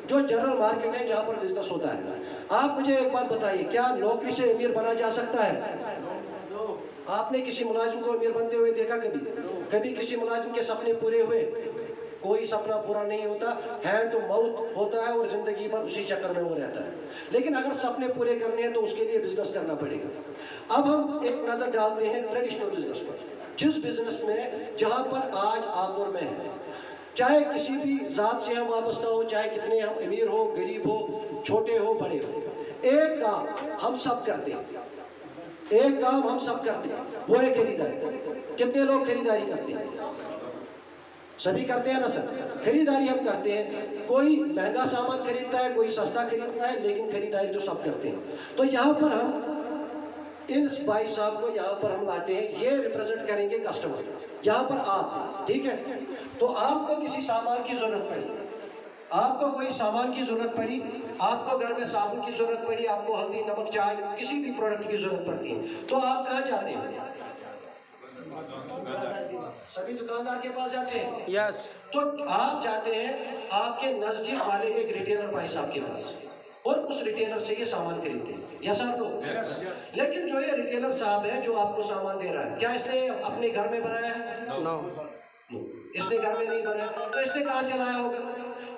जो general market है जहाँ पर बिजनेस होता है। आप मुझे एक बात बताइए, क्या नौकरी से अमीर बना जा सकता है? आपने किसी मुलाजिम को अमीर बनते हुए देखा कभी? कभी किसी मुलाजिम के सपने पूरे हुए? कोई सपना पूरा नहीं होता, हैंड टू माउथ होता है और जिंदगी भर उसी चक्कर में वो रहता है। लेकिन अगर सपने पूरे करने हैं तो उसके लिए बिजनेस करना पड़ेगा। अब हम एक नजर डालते हैं ट्रेडिशनल बिजनेस पर, जिस बिजनेस में जहां पर आज आप और मैं हैं, चाहे किसी भी जात से हम वाबस्ता हो, चाहे कितने हम अमीर हो, गरीब हो, छोटे हो, बड़े हो, एक काम हम सब करते हैं, एक काम हम सब करते हैं, वो है खरीदारी। कितने लोग खरीदारी करते हैं? सभी करते हैं ना सर? खरीदारी हम करते हैं, कोई महंगा सामान खरीदता है, कोई सस्ता खरीदता है, लेकिन खरीदारी तो सब करते हैं। तो यहाँ पर हम इन भाई साहब को यहाँ पर हम लाते हैं, ये रिप्रेजेंट करेंगे कस्टमर। यहाँ पर आप, ठीक है, तो आपको किसी सामान की जरूरत पड़ी, आपको कोई सामान की जरूरत पड़ी, आपको घर में साबुन की जरूरत पड़ी, आपको हल्दी, नमक, चाय, किसी भी प्रोडक्ट की जरूरत पड़ती है, तो आप कहाँ जाते हैं? सभी दुकानदार के पास जाते हैं। यस। तो आप जाते हैं आपके नजदीक वाले एक रिटेलर भाई साहब के पास, और उस रिटेलर से ये सामान खरीदते हैं। Yes sir? तो लेकिन जो ये रिटेलर साहब है जो आपको सामान दे रहा है, क्या इसने अपने घर में बनाया है? नो। इसने घर में नहीं बनाया, तो इसने कहाँ से लाया होगा?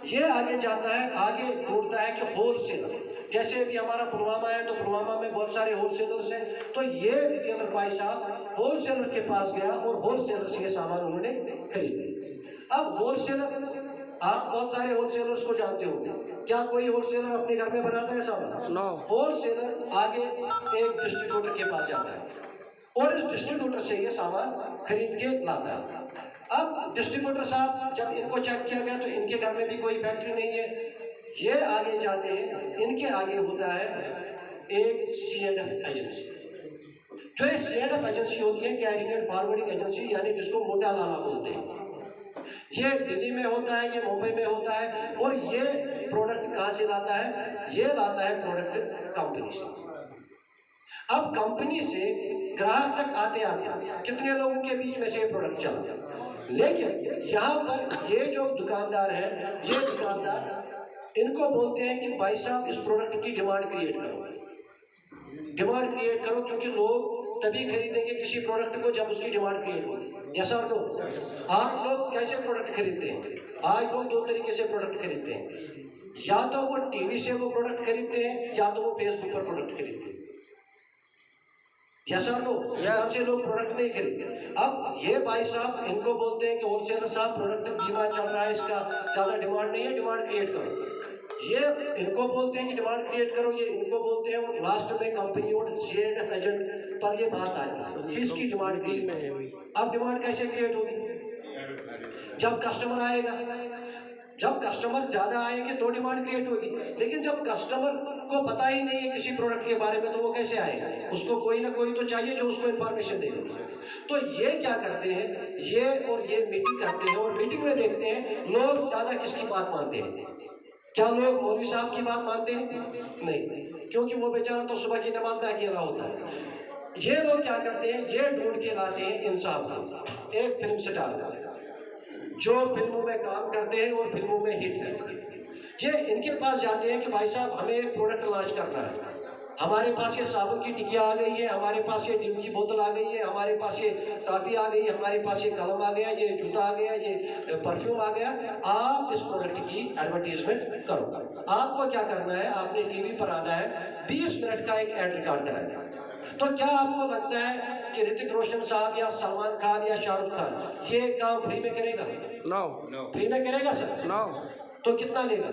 ये आगे जाता है, आगे ढूंढता है कि होलसेलर, जैसे अभी हमारा पुलवामा है तो पुलवामा में बहुत सारे होलसेलर्स हैं, तो ये रिटेलर भाई साहब होलसेलर के पास गया और होलसेलर से ये सामान उन्होंने खरीदा। अब होलसेलर, आप बहुत सारे होलसेलर्स को जानते होंगे, क्या कोई होलसेलर अपने घर में बनाता है सामान? नो। होलसेलर आगे एक डिस्ट्रीब्यूटर के पास जाता है और इस डिस्ट्रीब्यूटर से ये सामान खरीद के लाता है। अब डिस्ट्रीब्यूटर साहब जब इनको चेक किया गया तो इनके घर में भी कोई फैक्ट्री नहीं है, ये आगे जाते हैं, इनके आगे होता है एक C&F एजेंसी। जो ये C&F एजेंसी होती है, कैरियर फॉरवर्डिंग एजेंसी, यानी जिसको मोटा लाला बोलते हैं, ये दिल्ली में होता है, ये मुंबई में होता है, और ये प्रोडक्ट कहाँ से लाता है? ये लाता है प्रोडक्ट कंपनी से। अब कंपनी से ग्राहक तक आते आते कितने लोगों के बीच में से ये प्रोडक्ट चला, लेकिन यहाँ पर ये जो दुकानदार है, ये दुकानदार इनको बोलते हैं कि भाई साहब इस प्रोडक्ट की डिमांड क्रिएट करो, डिमांड क्रिएट करो, क्योंकि लोग तभी खरीदेंगे किसी प्रोडक्ट को जब उसकी डिमांड क्रिएट होगी। Yes sir? तो आज लोग कैसे प्रोडक्ट खरीदते हैं? आज लोग दो तरीके से प्रोडक्ट खरीदते हैं, या तो वो टीवी से वो प्रोडक्ट खरीदते हैं, या तो वो फेसबुक पर प्रोडक्ट खरीदते हैं। Yes sir? तो यहाँ से लोग प्रोडक्ट नहीं खरीदते। अब ये भाई साहब इनको बोलते हैं कि होलसेलर साहब प्रोडक्ट धीमा चल रहा है, इसका ज्यादा डिमांड नहीं है, डिमांड क्रिएट करो। ये इनको बोलते हैं कि डिमांड क्रिएट करो, ये इनको बोलते हैं, और लास्ट में कंपनी और C&F एजेंट पर ये बात आती है कि इसकी डिमांड क्रिएट है। अब डिमांड कैसे क्रिएट होगी? जब कस्टमर आएगा, जब कस्टमर ज्यादा आएंगे तो डिमांड क्रिएट होगी, लेकिन जब कस्टमर को पता ही नहीं है किसी प्रोडक्ट के बारे में तो वो कैसे आएगा? उसको कोई ना कोई तो चाहिए जो उसको इन्फॉर्मेशन दे। तो ये क्या करते हैं, ये और ये मीटिंग करते हैं, और मीटिंग में देखते हैं लोग ज्यादा किसकी बात मानते हैं। क्या लोग मौलवी साहब की बात मानते हैं? नहीं, क्योंकि वो बेचारा तो सुबह की नमाज में अकेला होता है। ये लोग क्या करते हैं, ये ढूंढ के लाते हैं इंसाफ को, एक फिल्म स्टार जो फिल्मों में काम करते हैं और फिल्मों में हिट है, ये इनके पास जाते हैं कि भाई साहब हमें एक प्रोडक्ट लॉन्च करना है, हमारे पास ये साबुन की टिकिया आ गई है, हमारे पास ये ड्यू की बोतल आ गई है, हमारे पास ये टॉफी आ गई है, हमारे पास ये कलम आ गया, ये जूता आ गया, ये परफ्यूम आ गया, आप इस प्रोडक्ट की एडवर्टीजमेंट करो। आपको क्या करना है, आपने टीवी पर आना है, 20 मिनट का एक एड रिकॉर्ड कराना है। तो क्या आपको लगता है कि ऋतिक रोशन साहब या सलमान खान या शाहरुख खान ये काम फ्री में करेगा? नो। फ्री में करेगा सर? नो। तो कितना लेगा?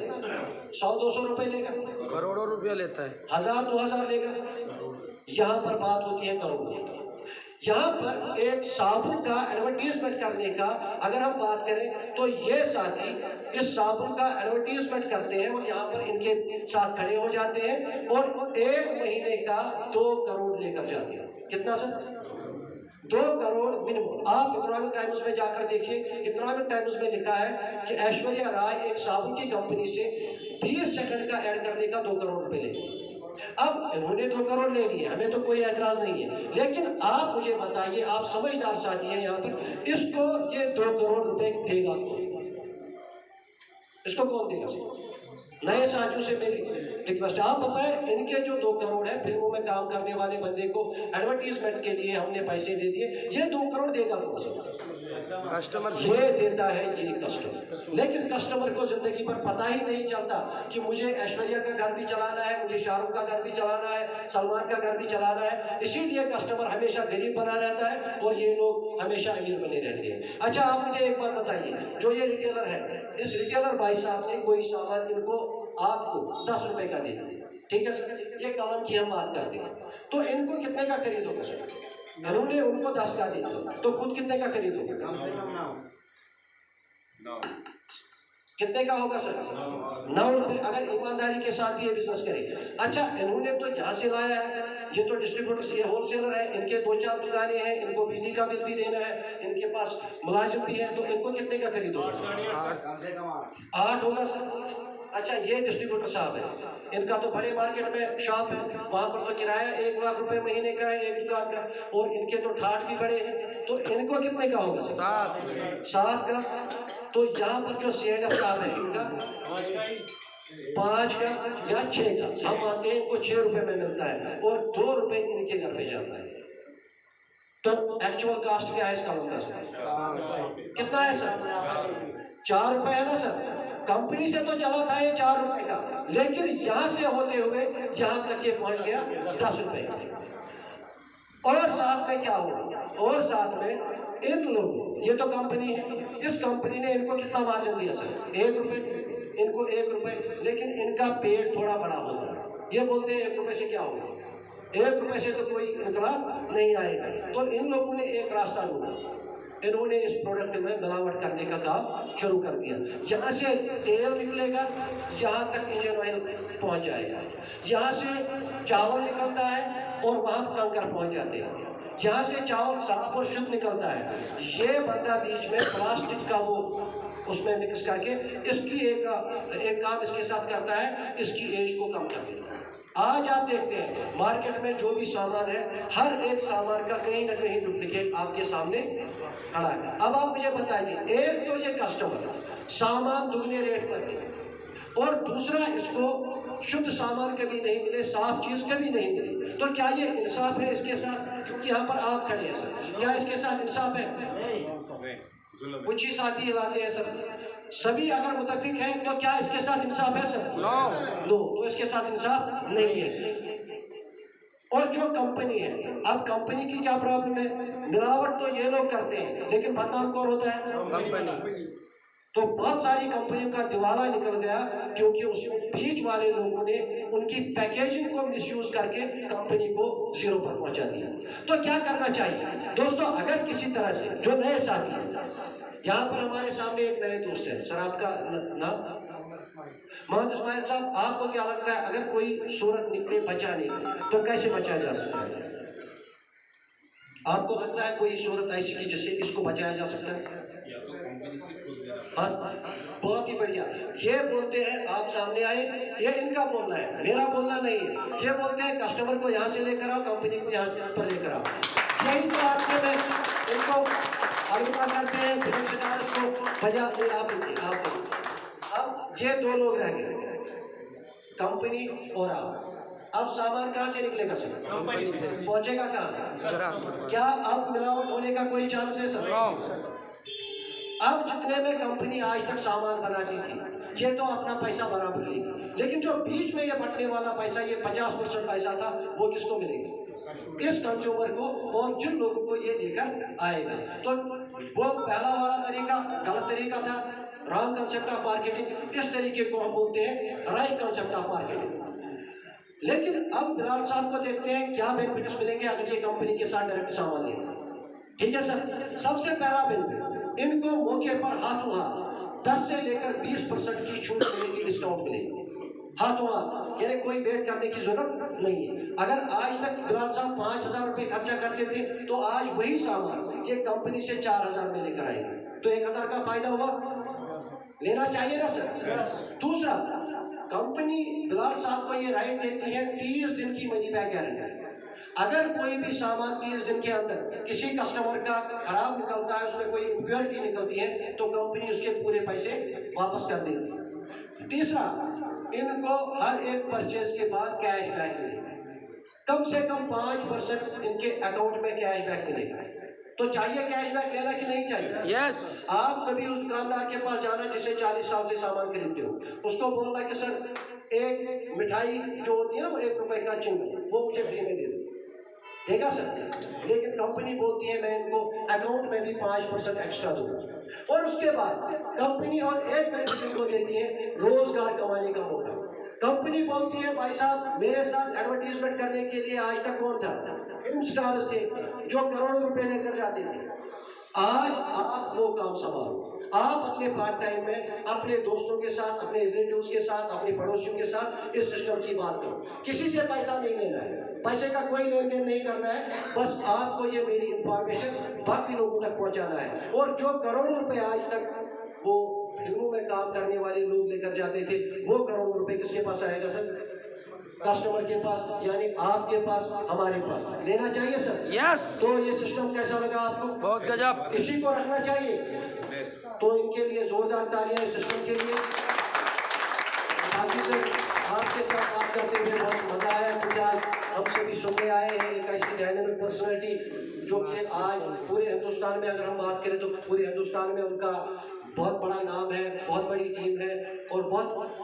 100-200 रुपए लेगा? करोड़ों रुपया लेता है। 1000-2000 लेगा? यहाँ पर बात होती है करोड़ों की। यहाँ पर एक साबुन का एडवर्टीजमेंट करने का अगर हम बात करें तो ये साथी इस साबुन का एडवर्टीजमेंट करते हैं और यहाँ पर इनके साथ खड़े हो जाते हैं और 1 महीने का 2 करोड़ लेकर जाते हैं। कितना सर? 2 करोड़ मिनिमम। आप इकोनॉमिक टाइम्स में जाकर देखिए, इकोनॉमिक टाइम्स में लिखा है कि ऐश्वर्या राय एक साबुन की कंपनी से 20 सेकंड का ऐड करने का 2 करोड़ रुपए ले। अब इन्होंने 2 करोड़ ले लिए, हमें तो कोई एतराज नहीं है, लेकिन आप मुझे बताइए, आप समझदार साथी हैं यहाँ पर, इसको ये 2 करोड़ रुपए देगा, इसको कौन देगा? नए साथियों से मेरी रिक्वेस्ट, आप बताएं इनके जो 2 करोड़ है फिल्मों में काम करने वाले बंदे को एडवर्टीजमेंट के लिए हमने पैसे दे दिए, ये 2 करोड़ देगा कौन सा? कस्टमर ये देता है ये कस्टमर। लेकिन कस्टमर को जिंदगी भर पता ही नहीं चलता कि मुझे ऐश्वर्या का घर भी चलाना है, मुझे शाहरुख का घर भी चलाना है, सलमान का घर भी चलाना है। इसीलिए कस्टमर हमेशा गरीब बना रहता है और ये लोग हमेशा अमीर बने रहते हैं। अच्छा, आप मुझे एक बात बताइए, जो ये रिटेलर है, इस रिटेलर भाई साहब ने कोई सामान इनको आपको 10 रुपए का दे दिया, ठीक है सर, ये कलम की हम बात करते हैं, तो इनको कितने का खरीदोगे सर? इन्होंने उनको 10 का दिया, तो खुद कितने का खरीदोगे? कितने का होगा सर? 9 रुपए, अगर ईमानदारी के साथ ये बिजनेस करे। अच्छा, इन्होंने तो यहाँ से लाया है, ये तो डिस्ट्रीब्यूटर, ये होलसेलर है, इनके 2-4 दुकानें हैं, इनको बिजली का बिल भी देना है, इनके पास मुलाजिम भी है, तो इनको कितने का खरीदोगे? 8 होगा सर। अच्छा, ये डिस्ट्रीब्यूटर साहब है, इनका तो बड़े मार्केट में शॉप है, वहां पर तो किराया 1 लाख रुपए महीने का है एक दुकान का, और इनके तो ठाट भी बड़े हैं, तो इनको कितने का होगा? 7 का। तो यहाँ पर जो सीएडएफ साहब है, इनका 5 का या 6 का, हम मानते हैं इनको 6 रुपए में मिलता है और 2 रुपए इनके घर पे जाता है। तो एक्चुअल कास्ट क्या है इसका? कितना है सर? 4 रुपए है ना सर? कंपनी से तो चला था ये 4 रुपए का, लेकिन यहां से होते हुए यहां तक ये पहुंच गया 10 रुपए का। और साथ में क्या हुआ? और साथ में इन लोगों, ये तो कंपनी है, इस कंपनी ने इनको कितना मार्जिन दिया सर? 1 रुपए, इनको 1 रुपए, लेकिन इनका पेट थोड़ा बड़ा होता है, ये बोलते हैं 1 रुपए से क्या होगा, 1 रुपए से तो कोई इनकलाब नहीं आएगा। तो इन लोगों ने एक रास्ता ढूंढा, इन्होंने इस प्रोडक्ट में मिलावट करने का काम शुरू कर दिया। यहाँ से तेल निकलेगा, यहाँ तक इंजन ऑयल पहुँच जाएगा, यहाँ से चावल निकलता है और वहाँ कंकर पहुँच जाते हैं, यहाँ से चावल साफ और शुद्ध निकलता है, ये बंदा बीच में प्लास्टिक का वो उसमें मिक्स करके इसकी एक काम इसके साथ करता है, इसकी एज को कम कर देता है। आज आप देखते हैं मार्केट में जो भी सामान है, हर एक सामान का कहीं ना कहीं डुप्लीकेट आपके सामने खड़ा है। अब आप मुझे बताइए, एक तो ये कस्टमर सामान दुगने रेट पर दे, और दूसरा इसको शुद्ध सामान कभी नहीं मिले, साफ चीज कभी नहीं मिली, तो क्या ये इंसाफ है इसके साथ? क्योंकि यहाँ पर आप खड़े हैं सर, क्या इसके साथ इंसाफ है? कुछ ही साथी हिलाते हैं सर, सभी अगर मुतफिक हैं तो क्या इसके साथ इंसाफ है सर? नो, तो इसके साथ इंसाफ नहीं है। और जो कंपनी है, अब कंपनी की क्या प्रॉब्लम है? मिलावट तो ये लोग करते हैं, लेकिन बदनाम कौन होता है? कंपनी। तो बहुत सारी कंपनियों का दिवाला निकल गया, क्योंकि उस बीच वाले लोगों ने उनकी पैकेजिंग को मिसयूज करके कंपनी को जीरो पर पहुंचा दिया। तो क्या करना चाहिए दोस्तों? अगर किसी तरह से जो नए साथी हैं, यहाँ पर हमारे सामने एक नए दोस्त है सर, आपका नाम? मोहम्मद इस्माइल साहब, आपको क्या लगता है अगर कोई सूरत निकले बचाने तो कैसे बचाया जा सकता है? आपको लगता है कोई सूरत ऐसी की जिससे इसको बचाया जा सकता है? हाँ, बहुत ही बढ़िया। ये बोलते हैं, आप सामने आए, ये इनका बोलना है, मेरा बोलना नहीं है। ये बोलते हैं कस्टमर को यहाँ से लेकर आओ, कंपनी को यहाँ पर लेकर आओ। यही तो आपसे मैं इनको अनुमान करते हैं, फिल्म सितारों को बजा दे। आप अब ये 2 लोग रह गए, कंपनी और आप। अब सामान कहाँ से निकलेगा सर? कंपनी से। पहुंचेगा कहाँ? क्या अब मिलावट होने का कोई चांस है सर? अब जितने में कंपनी आज तक सामान बनाती थी, ये तो अपना पैसा बराबर लेगी, लेकिन जो बीच में ये बटने वाला पैसा, ये 50% पैसा था, वो किसको मिलेगा? इस कंज्यूमर को, और जिन लोगों को ये लेकर आएगा। तो वो पहला वाला तरीका गलत तरीका था, रॉन्ग कंसेप्ट ऑफ मार्केटिंग। इस तरीके को हम बोलते हैं राइट कंसेप्ट ऑफ मार्केटिंग। लेकिन अब बिलाल साहब को देखते हैं क्या बेनिफिट्स मिलेंगे अगर ये कंपनी के साथ डायरेक्ट सामान लेगा। ठीक है सर, सबसे पहला बेनिफिट, इनको मौके पर हाथों हाथ 10 से लेकर 20% की छूट मिलेगी, डिस्काउंट मिलेगी हाथों हाथ, यानी कोई वेट करने की जरूरत नहीं है। अगर आज तक बिलाल साहब 5000 रुपये खर्चा करते थे, तो आज वही सामान ये कंपनी से 4000 में लेकर आएंगे, तो 1000 का फायदा हुआ। लेना चाहिए ना सर? दूसरा, कंपनी बिलाल साहब को ये राइट देती है 30 दिन की मनी बैक गारंटी। अगर कोई भी सामान 30 दिन के अंदर किसी कस्टमर का खराब निकलता है, उसमें कोई इम्प्योरिटी निकलती है, तो कंपनी उसके पूरे पैसे वापस कर देती है। तीसरा, इनको हर एक परचेज के बाद कैश बैक मिलेगा, कम से कम 5% इनके अकाउंट में कैश बैक मिलेगा। तो चाहिए कैश बैक लेना कि नहीं चाहिए? यस। आप कभी उस दुकानदार के पास जाना जिससे 40 साल से सामान खरीदते हो, उसको बोलना कि सर एक मिठाई जो होती है ना वो 1 रुपए का चिंगम, वो मुझे फ्री में दे दो, देगा सर? लेकिन कंपनी बोलती है मैं इनको अकाउंट में भी 5% एक्स्ट्रा दूंगा। और उसके बाद कंपनी और एक बेनिफिट को देती है रोजगार कमाने का मौका। कंपनी बोलती है भाई साहब मेरे साथ एडवर्टीजमेंट करने के लिए आज तक कौन था? फिल्म स्टार्स थे जो करोड़ों रुपए लेकर जाते थे। आज आप वो काम संभालो, आप अपने पार्ट टाइम में अपने दोस्तों के साथ, अपने रिलेटिव्स के साथ, अपने पड़ोसियों के साथ इस सिस्टम की बात करो। किसी से पैसा नहीं लेना है, पैसे का कोई लेन देन नहीं करना है, बस आपको ये मेरी इंफॉर्मेशन बाकी लोगों तक पहुंचाना है। और जो करोड़ों रुपए आज तक वो फिल्मों में काम करने वाले लोग लेकर जाते थे, वो करोड़ों रुपए किसके पास आएगा सर? कस्टमर के पास, यानी आपके पास, हमारे पास। लेना चाहिए सर? यस। तो ये सिस्टम कैसा लगा आपको? बहुत गजब। इसी को रखना चाहिए। तो इनके लिए जोरदार तालियां इस सिस्टम के लिए। बाकी सर आपके साथ बात करते हुए बहुत मजा आया, क्योंकि आज हम सभी सुनने आए हैं एक ऐसी डायनेमिक पर्सनैलिटी जो कि आज पूरे हिंदुस्तान में, अगर हम बात करें तो पूरे हिंदुस्तान में उनका बहुत बड़ा नाम है, बहुत बड़ी टीम है और बहुत